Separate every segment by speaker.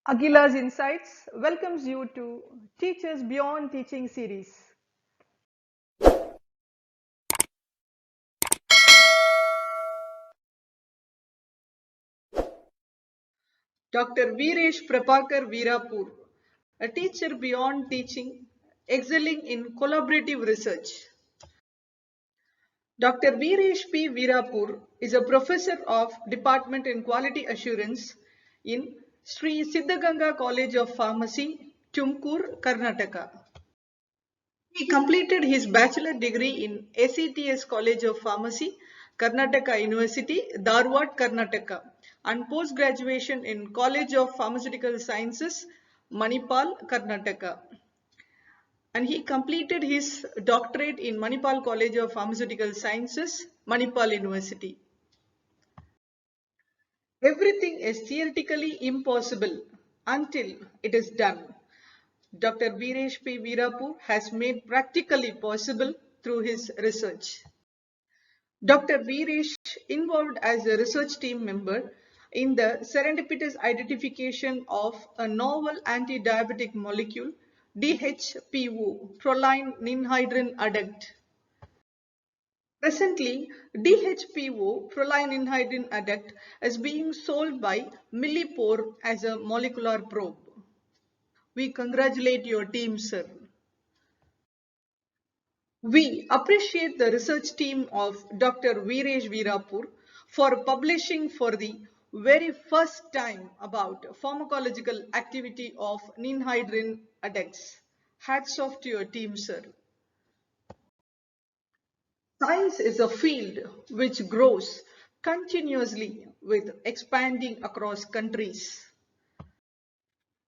Speaker 1: Agila's Insights welcomes you to Teachers Beyond Teaching series. Dr. Veeresh Prabhakar Veerapur, a teacher beyond teaching, excelling in collaborative research. Dr. Veeresh P. Veerapur is a professor of Department in Quality Assurance in Sri Siddhaganga College of Pharmacy, Tumkur, Karnataka. He completed his bachelor degree in ACTS College of Pharmacy, Karnataka University, Dharwad, Karnataka, and post-graduation in College of Pharmaceutical Sciences, Manipal, Karnataka. And he completed his doctorate in Manipal College of Pharmaceutical Sciences, Manipal University. Everything is theoretically impossible until it is done. Dr. Veeresh P. Veerapur has made practically possible through his research. Dr. Veeresh involved as a research team member in the serendipitous identification of a novel anti-diabetic molecule, DHPO, proline ninhydrin adduct. Presently, DHPO, proline ninhydrin adduct, is being sold by Millipore as a molecular probe. We congratulate your team, sir. We appreciate the research team of Dr. Veeresh Veerapur for publishing for the very first time about pharmacological activity of ninhydrin adducts. Hats off to your team, sir. Science is a field which grows continuously with expanding across countries.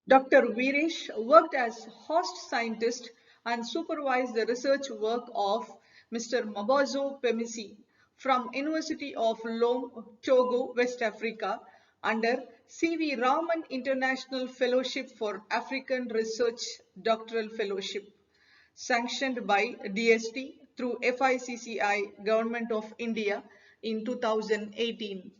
Speaker 1: Dr. Veeresh worked as host scientist and supervised the research work of Mr. Mabazo Pemisi from University of Lome, Togo, West Africa under C.V. Raman International Fellowship for African Research Doctoral Fellowship, sanctioned by DST through FICCI Government of India in 2018.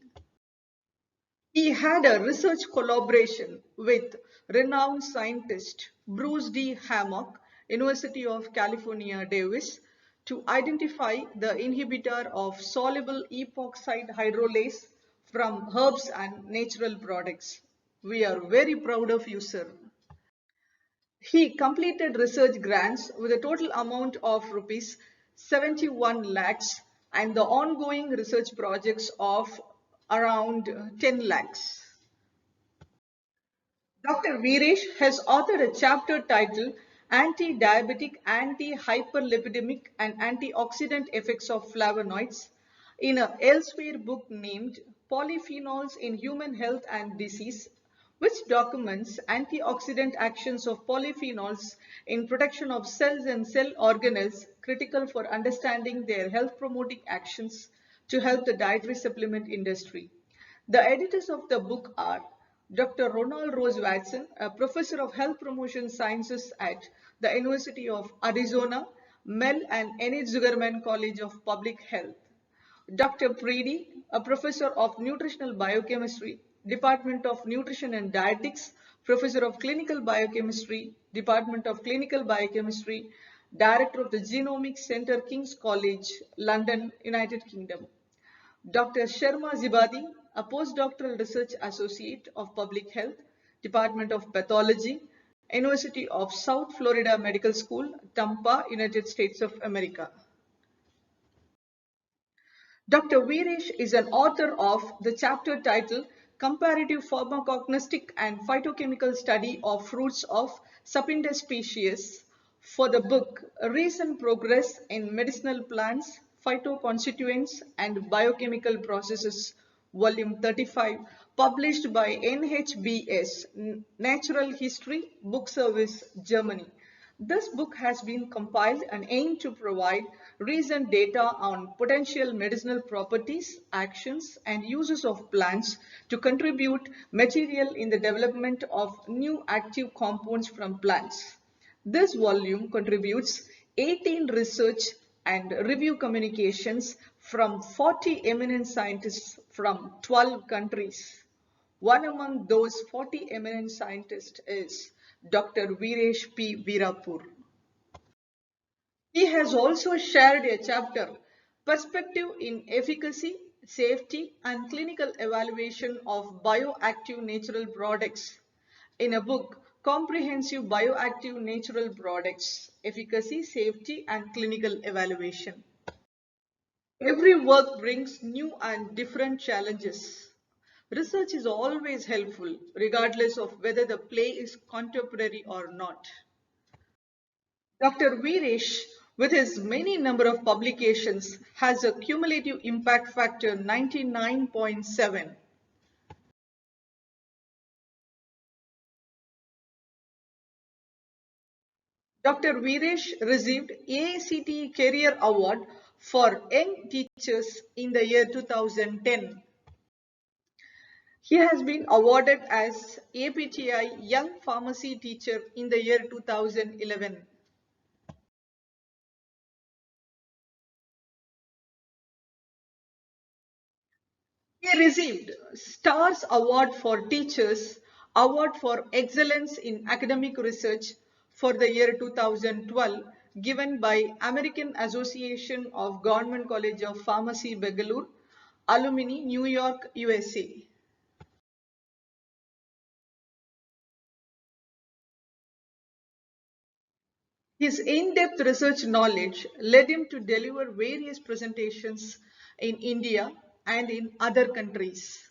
Speaker 1: He had a research collaboration with renowned scientist Bruce D. Hammock, University of California, Davis, to identify the inhibitor of soluble epoxide hydrolase from herbs and natural products. We are very proud of you, sir. He completed research grants with a total amount of rupees 71 lakhs and the ongoing research projects of around 10 lakhs. Dr. Veeresh has authored a chapter titled Anti-Diabetic, Anti-Hyperlipidemic and Antioxidant Effects of Flavonoids in a elsewhere book named Polyphenols in Human Health and Disease, which documents antioxidant actions of polyphenols in protection of cells and cell organelles critical for understanding their health promoting actions to help the dietary supplement industry. The editors of the book are Dr. Ronald Rose Watson, a professor of health promotion sciences at the University of Arizona, Mel and N.H. Zuckerman College of Public Health. Dr. Preedy, a professor of nutritional biochemistry, Department of Nutrition and Dietetics, professor of clinical biochemistry, Department of Clinical Biochemistry, director of the Genomics Center, King's College, London, United Kingdom. Dr. Sharma Zibadi, a postdoctoral research associate of Public Health, Department of Pathology, University of South Florida Medical School, Tampa, United States of America. Dr. Veeresh is an author of the chapter titled Comparative Pharmacognostic and Phytochemical Study of Fruits of Sapinda Species for the book Recent Progress in Medicinal Plants, Phytoconstituents and Biochemical Processes, Volume 35, published by NHBS, Natural History Book Service, Germany. This book has been compiled and aimed to provide recent data on potential medicinal properties, actions, and uses of plants to contribute material in the development of new active compounds from plants. This volume contributes 18 research and review communications from 40 eminent scientists from 12 countries. One among those 40 eminent scientists is Dr. Viresh P. Virapur. He has also shared a chapter, Perspective in Efficacy, Safety and Clinical Evaluation of Bioactive Natural Products, in a book, Comprehensive Bioactive Natural Products, Efficacy, Safety and Clinical Evaluation. Every work brings new and different challenges. Research is always helpful, regardless of whether the play is contemporary or not. Dr. Viresh, with his many number of publications, has a cumulative impact factor 99.7. Dr. Viresh received AICTE Career Award for Young Teachers in the year 2010. He has been awarded as APTI Young Pharmacy Teacher in the year 2011. He received STARS Award for Teachers, Award for Excellence in Academic Research for the year 2012, given by American Association of Government College of Pharmacy, Bangalore, Alumni, New York, USA. His in-depth research knowledge led him to deliver various presentations in India and in other countries.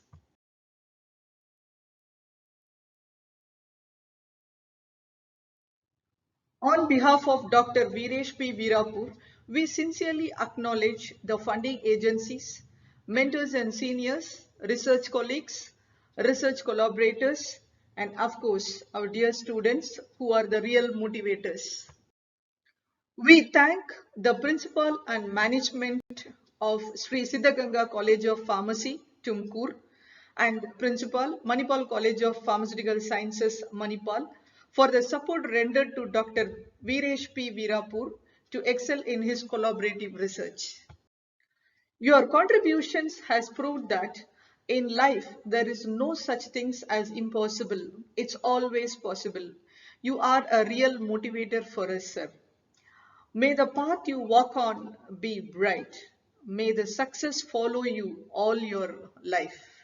Speaker 1: On behalf of Dr. Viresh P. Virapur, we sincerely acknowledge the funding agencies, mentors and seniors, research colleagues, research collaborators, and of course, our dear students who are the real motivators. We thank the principal and management of Sri Siddhaganga College of Pharmacy, Tumkur, and principal, Manipal College of Pharmaceutical Sciences, Manipal, for the support rendered to Dr. Viresh P. Virapur to excel in his collaborative research. Your contributions has proved that in life there is no such things as impossible. It's always possible. You are a real motivator for us, sir. May the path you walk on be bright. May the success follow you all your life.